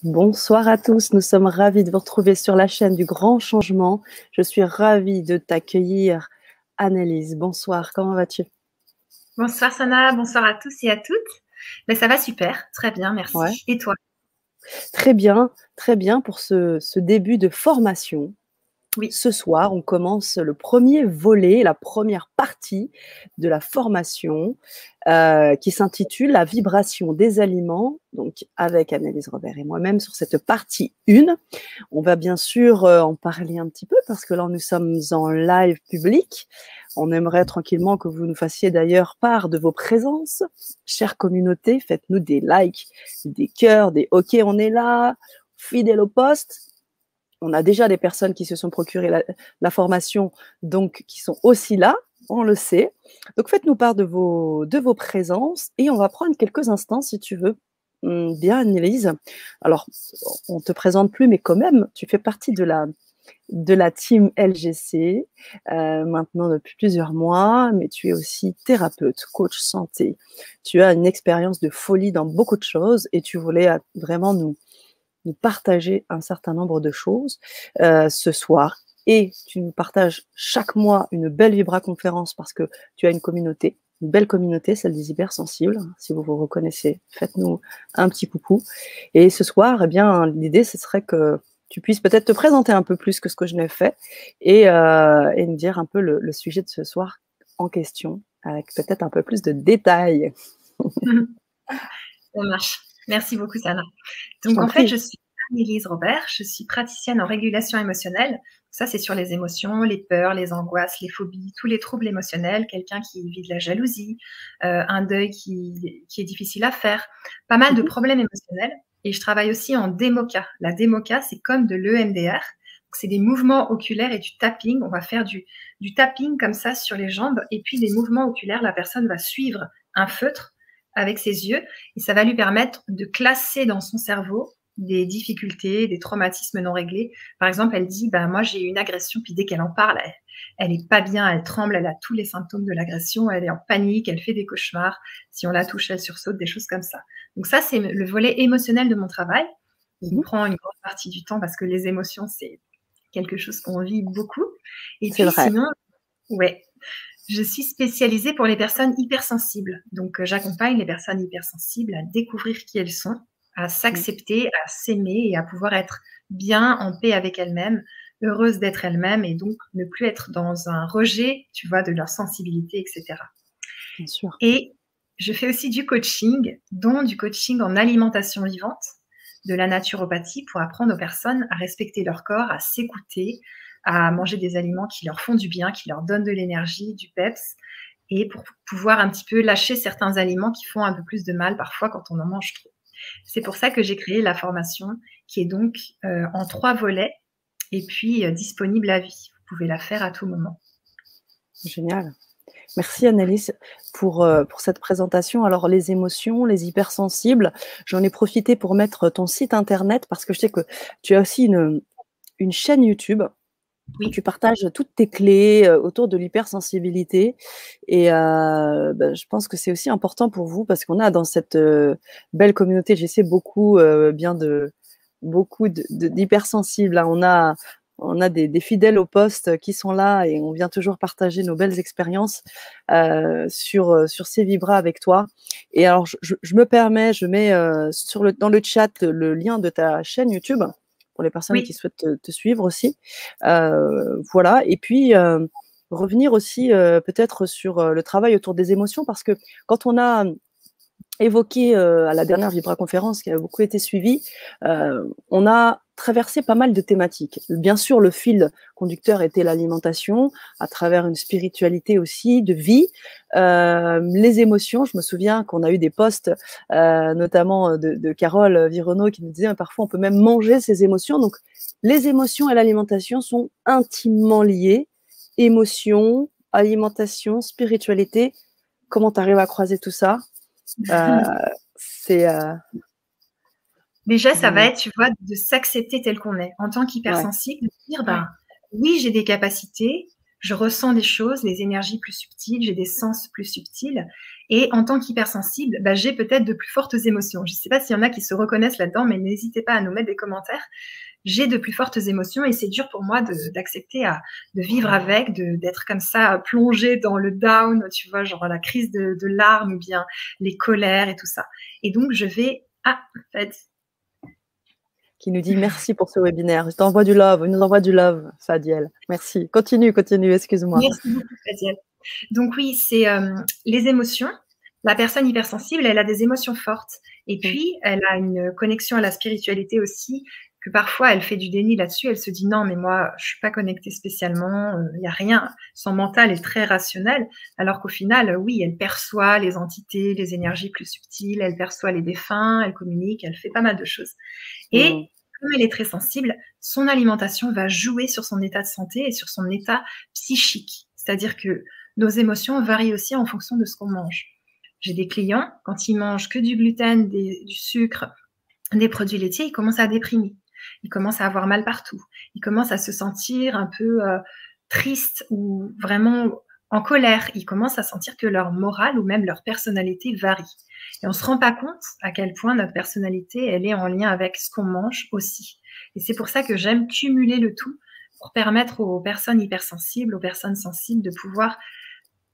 Bonsoir à tous, nous sommes ravis de vous retrouver sur la chaîne du Grand Changement. Je suis ravie de t'accueillir, Annelise. Bonsoir, comment vas-tu? Bonsoir Sana, bonsoir à tous et à toutes. Ben, ça va super, très bien, Ouais, merci. Et toi? très bien pour ce début de formation. Oui. Ce soir, on commence le premier volet, la première partie de la formation qui s'intitule La vibration des aliments, donc avec Annelise Robert et moi-même sur cette partie 1. On va bien sûr en parler un petit peu parce que là, nous sommes en live public. On aimerait tranquillement que vous nous fassiez d'ailleurs part de vos présences. Chère communauté, faites-nous des likes, des cœurs, des OK, on est là, fidèle au poste. On a déjà des personnes qui se sont procurées la formation, donc qui sont aussi là, on le sait. Donc faites-nous part de vos présences et on va prendre quelques instants, si tu veux, bien Annelise. Alors, on ne te présente plus, mais quand même, tu fais partie de la team LGC maintenant depuis plusieurs mois, mais tu es aussi thérapeute, coach santé. Tu as une expérience de folie dans beaucoup de choses et tu voulais vraiment nous partager un certain nombre de choses ce soir. Et tu nous partages chaque mois une belle Vibra-conférence parce que tu as une communauté, une belle communauté, celle des hypersensibles. Si vous vous reconnaissez, faites-nous un petit coucou. Et ce soir, eh bien, l'idée, ce serait que tu puisses peut-être te présenter un peu plus que ce que je n'ai fait et me dire un peu le sujet de ce soir en question, avec peut-être un peu plus de détails. Ça marche. Merci beaucoup Sana. Je Donc t'en en fait, prie. je suis Annelise Robert, je suis praticienne en régulation émotionnelle. Ça, c'est sur les émotions, les peurs, les angoisses, les phobies, tous les troubles émotionnels, quelqu'un qui vit de la jalousie, un deuil qui est difficile à faire, pas mal de problèmes émotionnels. Et je travaille aussi en démoca. La démoca, c'est comme de l'EMDR. C'est des mouvements oculaires et du tapping. On va faire du tapping comme ça sur les jambes et puis des mouvements oculaires. La personne va suivre un feutre avec ses yeux et ça va lui permettre de classer dans son cerveau des difficultés, des traumatismes non réglés. Par exemple, elle dit, bah, moi j'ai eu une agression, puis dès qu'elle en parle, elle est pas bien, elle tremble, elle a tous les symptômes de l'agression, elle est en panique, elle fait des cauchemars. Si on la touche, elle sursaute, des choses comme ça. Donc ça, c'est le volet émotionnel de mon travail. Il prend une grande partie du temps parce que les émotions, c'est quelque chose qu'on vit beaucoup. Et C'est puis vrai. sinon, ouais, je suis spécialisée pour les personnes hypersensibles. Donc, j'accompagne les personnes hypersensibles à découvrir qui elles sont, à s'accepter, à s'aimer et à pouvoir être bien en paix avec elles-mêmes, heureuses d'être elles-mêmes et donc ne plus être dans un rejet, tu vois, de leur sensibilité, etc. Bien sûr. Et je fais aussi du coaching, dont du coaching en alimentation vivante, de la naturopathie pour apprendre aux personnes à respecter leur corps, à s'écouter, à manger des aliments qui leur font du bien, qui leur donnent de l'énergie, du peps, et pour pouvoir un petit peu lâcher certains aliments qui font un peu plus de mal parfois quand on en mange trop. C'est pour ça que j'ai créé la formation qui est donc en 3 volets et puis disponible à vie. Vous pouvez la faire à tout moment. Génial. Merci Annelise pour cette présentation. Alors les émotions, les hypersensibles, j'en ai profité pour mettre ton site internet parce que je sais que tu as aussi une chaîne YouTube où tu Oui, partages toutes tes clés autour de l'hypersensibilité et je pense que c'est aussi important pour vous parce qu'on a dans cette belle communauté, j'essaie beaucoup d'hypersensibles. Hein. On a des fidèles au poste qui sont là et on vient toujours partager nos belles expériences sur ces vibras avec toi. Et alors, je me permets, je mets dans le chat le lien de ta chaîne YouTube pour les personnes qui oui, souhaitent te suivre aussi. Voilà. Et puis, revenir aussi peut-être sur le travail autour des émotions parce que quand on a évoqué à la dernière Vibra-conférence qui a beaucoup été suivie, on a traversé pas mal de thématiques. Bien sûr, le fil conducteur était l'alimentation, à travers une spiritualité aussi, de vie. Les émotions, je me souviens qu'on a eu des posts, notamment de Carole Vironneau, qui nous disait parfois on peut même manger ses émotions. Donc, les émotions et l'alimentation sont intimement liées. Émotions, alimentation, spiritualité. Comment tu arrives à croiser tout ça? Euh, c'est déjà, ça va génial. être, tu vois, de s'accepter tel qu'on est. En tant Ouais. qu'hypersensible, de dire, ben, oui, j'ai des capacités, je ressens des choses, les énergies plus subtiles, j'ai des sens plus subtils. Et en tant qu'hypersensible, bah, j'ai peut-être de plus fortes émotions. Je ne sais pas s'il y en a qui se reconnaissent là-dedans, mais n'hésitez pas à nous mettre des commentaires. J'ai de plus fortes émotions et c'est dur pour moi d'accepter de vivre avec, d'être comme ça plongée dans le down, tu vois, genre la crise de larmes ou bien les colères et tout ça. Et donc, je vais... Ah, en fait, qui nous dit merci pour ce webinaire. Je t'envoie du love, il nous envoie du love, Fadiel. Merci. Continue, excuse-moi. Merci beaucoup, Fadiel. Donc oui, c'est les émotions. La personne hypersensible, elle a des émotions fortes. Et puis, elle a une connexion à la spiritualité aussi, que parfois, elle fait du déni là-dessus. Elle se dit non, mais moi, je suis pas connectée spécialement. Il n'y a rien. Son mental est très rationnel. Alors qu'au final, oui, elle perçoit les entités, les énergies plus subtiles. Elle perçoit les défunts. Elle communique. Elle fait pas mal de choses. Et comme elle est très sensible, son alimentation va jouer sur son état de santé et sur son état psychique. C'est-à-dire que nos émotions varient aussi en fonction de ce qu'on mange. J'ai des clients, quand ils mangent que du gluten, du sucre, des produits laitiers, ils commencent à déprimer. Ils commencent à avoir mal partout. Ils commencent à se sentir un peu tristes ou vraiment en colère. Ils commencent à sentir que leur morale ou même leur personnalité varie. Et on ne se rend pas compte à quel point notre personnalité, elle est en lien avec ce qu'on mange aussi. Et c'est pour ça que j'aime cumuler le tout pour permettre aux personnes hypersensibles, aux personnes sensibles de pouvoir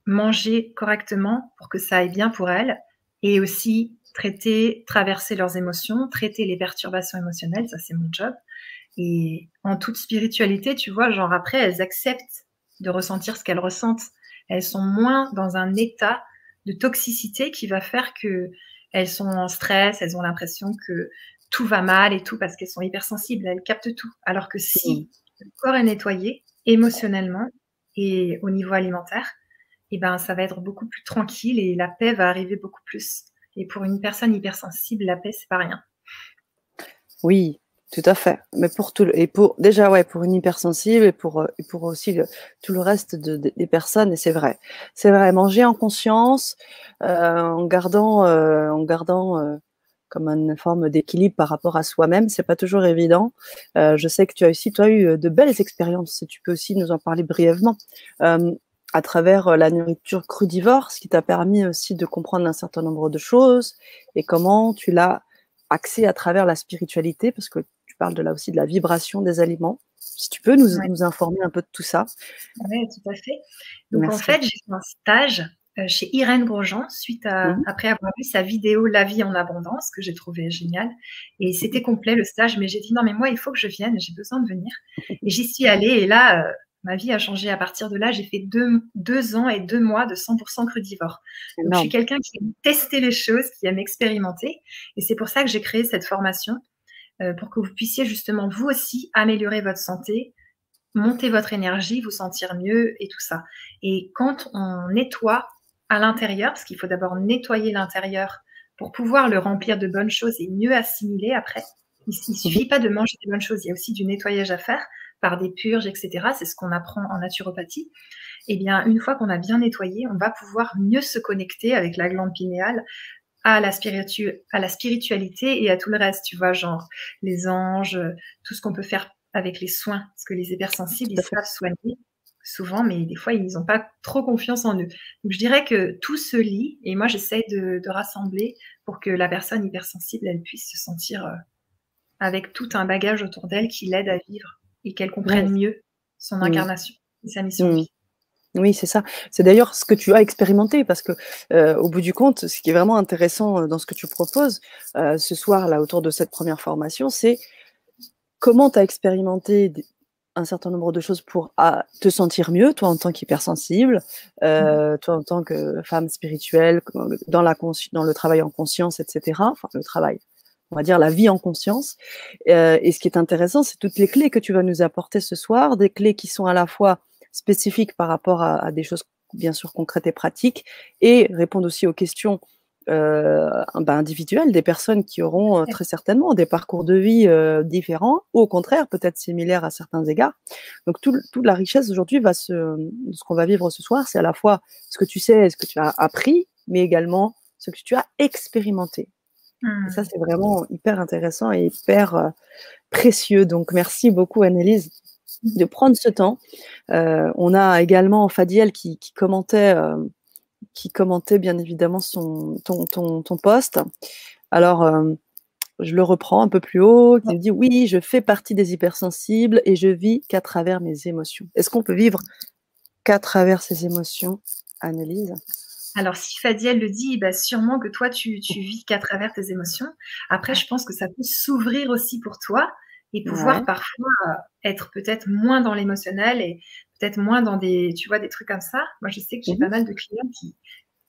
manger correctement pour que ça aille bien pour elles et aussi traiter, traverser leurs émotions, traiter les perturbations émotionnelles, ça c'est mon job. Et en toute spiritualité, tu vois, genre après, elles acceptent de ressentir ce qu'elles ressentent. Elles sont moins dans un état de toxicité qui va faire que elles sont en stress, elles ont l'impression que tout va mal et tout parce qu'elles sont hypersensibles, elles captent tout. Alors que si le corps est nettoyé émotionnellement et au niveau alimentaire, eh ben, ça va être beaucoup plus tranquille et la paix va arriver beaucoup plus. Et pour une personne hypersensible, la paix, c'est pas rien. Oui, tout à fait. Mais pour tout et pour déjà ouais, pour une hypersensible et pour aussi tout le reste des personnes, et c'est vrai. C'est vrai, manger en conscience, en gardant comme une forme d'équilibre par rapport à soi-même, c'est pas toujours évident. Je sais que tu as aussi toi eu de belles expériences, si tu peux aussi nous en parler brièvement. À travers la nourriture crudivore, ce qui t'a permis aussi de comprendre un certain nombre de choses et comment tu l'as axé à travers la spiritualité, parce que tu parles de là aussi de la vibration des aliments. Si tu peux nous informer un peu de tout ça. Oui, tout à fait. Donc Merci. en fait, j'ai fait un stage chez Irène Grosjean suite à après avoir vu sa vidéo La vie en abondance que j'ai trouvé géniale. Et c'était complet le stage, mais j'ai dit non, mais moi, il faut que je vienne, j'ai besoin de venir. Et j'y suis allée et là, ma vie a changé à partir de là. J'ai fait 2 ans et 2 mois de 100% crudivore. Donc je suis quelqu'un qui aime tester les choses, qui aime expérimenter. Et c'est pour ça que j'ai créé cette formation pour que vous puissiez justement vous aussi améliorer votre santé, monter votre énergie, vous sentir mieux et tout ça. Et quand on nettoie à l'intérieur, parce qu'il faut d'abord nettoyer l'intérieur pour pouvoir le remplir de bonnes choses et mieux assimiler après, il ne suffit pas de manger des bonnes choses, il y a aussi du nettoyage à faire par des purges, etc. C'est ce qu'on apprend en naturopathie. Et bien, une fois qu'on a bien nettoyé, on va pouvoir mieux se connecter avec la glande pinéale, à la spiritualité et à tout le reste, tu vois, genre les anges, tout ce qu'on peut faire avec les soins, parce que les hypersensibles, ils savent soigner souvent, mais des fois, ils n'ont pas trop confiance en eux. Donc, je dirais que tout se lie, et moi, j'essaie de rassembler pour que la personne hypersensible, elle puisse se sentir avec tout un bagage autour d'elle qui l'aide à vivre et qu'elle comprenne mieux son incarnation et sa mission de vie. Oui, c'est ça. C'est d'ailleurs ce que tu as expérimenté parce que, au bout du compte, ce qui est vraiment intéressant dans ce que tu proposes ce soir, là, autour de cette première formation, c'est comment tu as expérimenté un certain nombre de choses pour te sentir mieux, toi en tant qu'hypersensible, toi en tant que femme spirituelle, dans le travail en conscience, etc. Enfin, le travail, on va dire la vie en conscience. Et ce qui est intéressant, c'est toutes les clés que tu vas nous apporter ce soir, des clés qui sont à la fois spécifiques par rapport à des choses bien sûr concrètes et pratiques, et répondre aussi aux questions individuelles des personnes qui auront très certainement des parcours de vie différents, ou au contraire peut-être similaires à certains égards. Donc toute la richesse aujourd'hui de ce qu'on va vivre ce soir, c'est à la fois ce que tu sais, ce que tu as appris, mais également ce que tu as expérimenté. Et ça, c'est vraiment hyper intéressant et hyper précieux. Donc, merci beaucoup, Annelise. de prendre ce temps. On a également Fadiel qui commentait bien évidemment ton post. Alors, je le reprends un peu plus haut, qui nous dit « Oui, je fais partie des hypersensibles et je vis qu'à travers mes émotions ». Est-ce qu'on peut vivre qu'à travers ses émotions, Annelise? Alors, si Fadiel le dit, bah, sûrement que toi, tu vis qu'à travers tes émotions. Après, je pense que ça peut s'ouvrir aussi pour toi et pouvoir parfois être peut-être moins dans l'émotionnel et peut-être moins dans des trucs comme ça. Moi, je sais que j'ai pas mal de clients qui,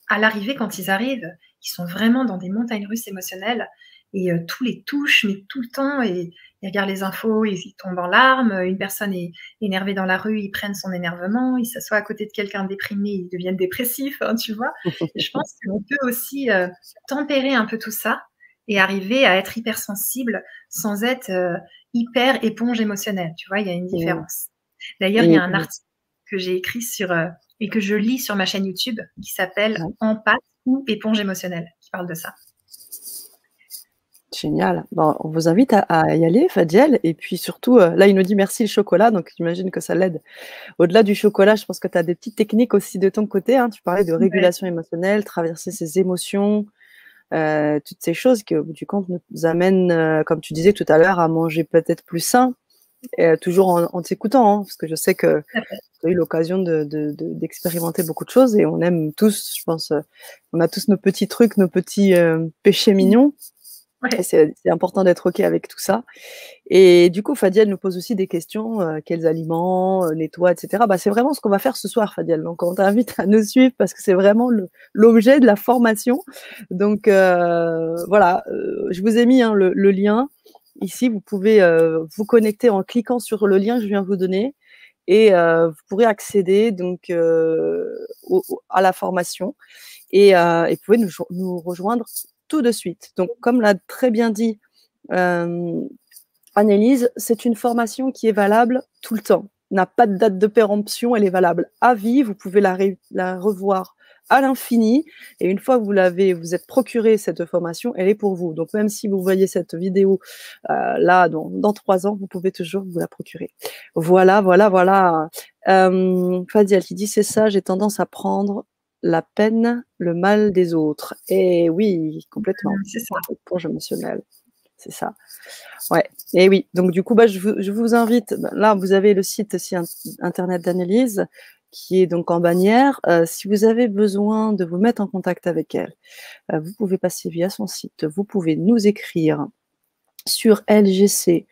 à l'arrivée, quand ils arrivent, ils sont vraiment dans des montagnes russes émotionnelles et tout les touche, mais tout le temps, et ils regardent les infos, ils tombent en larmes. Une personne est énervée dans la rue, ils prennent son énervement, ils s'assoient à côté de quelqu'un déprimé, ils deviennent dépressifs, hein, tu vois. Et je pense qu'on peut aussi tempérer un peu tout ça et arriver à être hypersensible sans être hyper éponge émotionnelle. Tu vois, il y a une différence. D'ailleurs, il y a un article que j'ai écrit et que je lis sur ma chaîne YouTube qui s'appelle Empathe ou éponge émotionnelle, qui parle de ça. Génial. Bon, on vous invite à y aller, Fadiel. Et puis surtout, là, il nous dit merci le chocolat. Donc, j'imagine que ça l'aide. Au-delà du chocolat, je pense que tu as des petites techniques aussi de ton côté. Hein. Tu parlais de régulation émotionnelle, traverser ses émotions, toutes ces choses qui, au bout du compte, nous amènent, comme tu disais tout à l'heure, à manger peut-être plus sain. Toujours en t'écoutant, hein, parce que je sais que tu as eu l'occasion d'expérimenter beaucoup de choses et on aime tous, je pense, on a tous nos petits trucs, nos petits péchés mignons. Et c'est important d'être OK avec tout ça. Et du coup, Fadiel nous pose aussi des questions, quels aliments, nettoie, etc. Bah, c'est vraiment ce qu'on va faire ce soir, Fadiel. Donc, on t'invite à nous suivre parce que c'est vraiment l'objet de la formation. Donc, voilà, je vous ai mis le lien. Ici, vous pouvez vous connecter en cliquant sur le lien que je viens de vous donner et vous pourrez accéder donc à la formation et vous pouvez nous rejoindre tout de suite. Donc, comme l'a très bien dit Annelise, c'est une formation qui est valable tout le temps. N'a pas de date de péremption, elle est valable à vie. Vous pouvez la revoir à l'infini. Et une fois que vous êtes procuré cette formation, elle est pour vous. Donc, même si vous voyez cette vidéo là dans 3 ans, vous pouvez toujours vous la procurer. Voilà. Fadiel qui dit, c'est ça, j'ai tendance à prendre la peine, le mal des autres. Et oui, complètement. C'est ça. Éponge émotionnelle. C'est ça. Ouais. Et oui. Donc, du coup, je vous invite. Là, vous avez le site aussi internet d'Annelise qui est donc en bannière. Si vous avez besoin de vous mettre en contact avec elle, vous pouvez passer via son site. Vous pouvez nous écrire sur LGC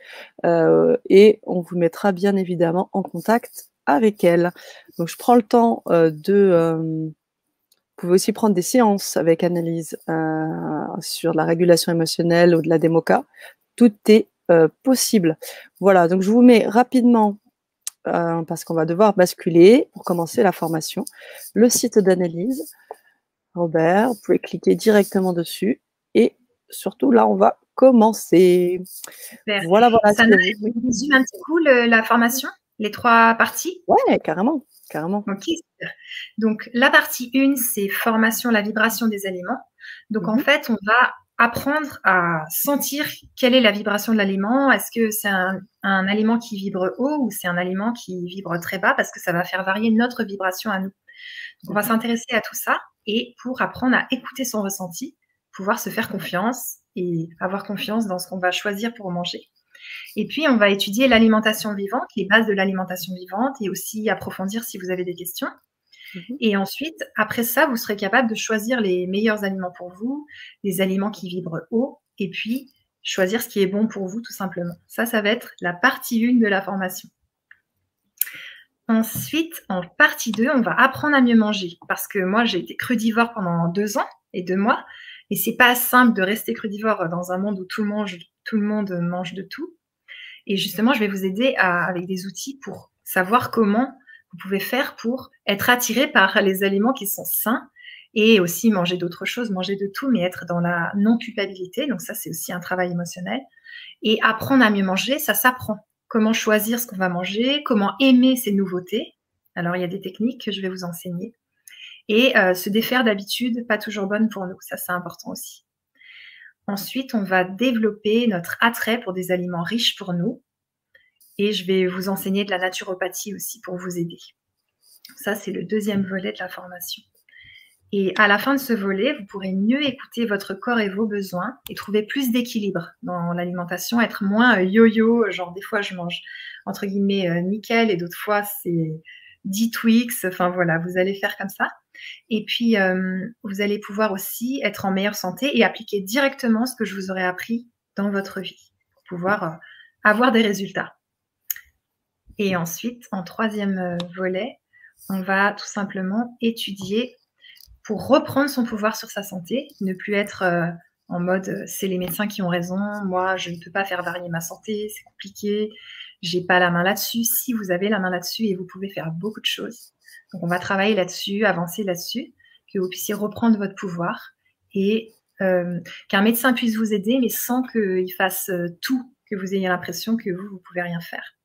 et on vous mettra bien évidemment en contact avec elle. Donc, je prends le temps vous pouvez aussi prendre des séances avec Annelise sur la régulation émotionnelle ou de la démoca. Tout est possible. Voilà, donc je vous mets rapidement, parce qu'on va devoir basculer pour commencer la formation, le site d'Annelise. Robert, vous pouvez cliquer directement dessus et surtout là, on va commencer. Super. Voilà. Ça nous résume un petit coup la formation, les 3 parties? Ouais, carrément. Ok, super. Donc, la partie 1, c'est formation, la vibration des aliments. Donc, en fait, on va apprendre à sentir quelle est la vibration de l'aliment. Est-ce que c'est un aliment qui vibre haut ou c'est un aliment qui vibre très bas? Parce que ça va faire varier notre vibration à nous. Donc, on va s'intéresser à tout ça et pour apprendre à écouter son ressenti, pouvoir se faire confiance et avoir confiance dans ce qu'on va choisir pour manger. Et puis, on va étudier l'alimentation vivante, les bases de l'alimentation vivante et aussi approfondir si vous avez des questions. Et ensuite, après ça, vous serez capable de choisir les meilleurs aliments pour vous, les aliments qui vibrent haut, et puis choisir ce qui est bon pour vous, tout simplement. Ça va être la partie 1 de la formation. Ensuite, en partie 2, on va apprendre à mieux manger. Parce que moi, j'ai été crudivore pendant 2 ans et 2 mois. Et c'est pas simple de rester crudivore dans un monde où tout le monde mange de tout. Et justement, je vais vous aider avec des outils pour savoir comment vous pouvez faire pour être attiré par les aliments qui sont sains et aussi manger d'autres choses, manger de tout, mais être dans la non-culpabilité. Donc ça, c'est aussi un travail émotionnel. Et apprendre à mieux manger, ça s'apprend. Comment choisir ce qu'on va manger, comment aimer ces nouveautés. Alors, il y a des techniques que je vais vous enseigner. Et se défaire d'habitudes pas toujours bonnes pour nous. Ça, c'est important aussi. Ensuite, on va développer notre attrait pour des aliments riches pour nous. Et je vais vous enseigner de la naturopathie aussi pour vous aider. Ça, c'est le deuxième volet de la formation. Et à la fin de ce volet, vous pourrez mieux écouter votre corps et vos besoins et trouver plus d'équilibre dans l'alimentation, être moins yo-yo, genre des fois je mange entre guillemets nickel et d'autres fois c'est 10 Twix, enfin voilà, vous allez faire comme ça. Et puis vous allez pouvoir aussi être en meilleure santé et appliquer directement ce que je vous aurais appris dans votre vie pour pouvoir avoir des résultats. Et ensuite, en troisième volet, on va tout simplement étudier pour reprendre son pouvoir sur sa santé, ne plus être en mode c'est les médecins qui ont raison, moi je ne peux pas faire varier ma santé, c'est compliqué, j'ai pas la main là-dessus. Si vous avez la main là-dessus et vous pouvez faire beaucoup de choses. Donc on va travailler là-dessus, avancer là-dessus, que vous puissiez reprendre votre pouvoir et qu'un médecin puisse vous aider, mais sans qu'il fasse tout, que vous ayez l'impression que vous pouvez rien faire.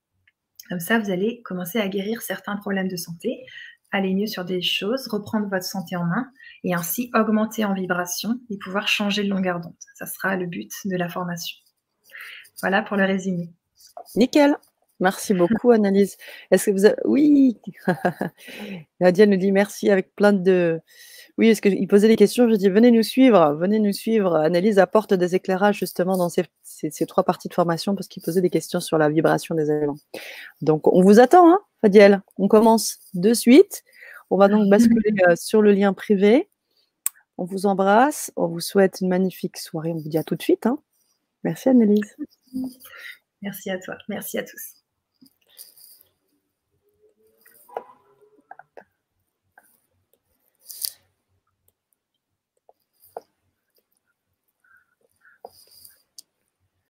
Comme ça, vous allez commencer à guérir certains problèmes de santé, aller mieux sur des choses, reprendre votre santé en main et ainsi augmenter en vibration et pouvoir changer de longueur d'onde. Ça sera le but de la formation. Voilà pour le résumé. Nickel. Merci beaucoup, Annelise. Est-ce que vous avez... Oui. Nadia nous dit merci avec plein de... Oui, est-ce qu'il posait des questions? Je dis venez nous suivre, venez nous suivre. Annelise apporte des éclairages justement dans ces 3 parties de formation parce qu'il posait des questions sur la vibration des éléments. Donc, on vous attend, hein, Fadiel. On commence de suite. On va donc basculer sur le lien privé. On vous embrasse. On vous souhaite une magnifique soirée. On vous dit à tout de suite. Hein. Merci, Annelise. Merci à toi. Merci à tous.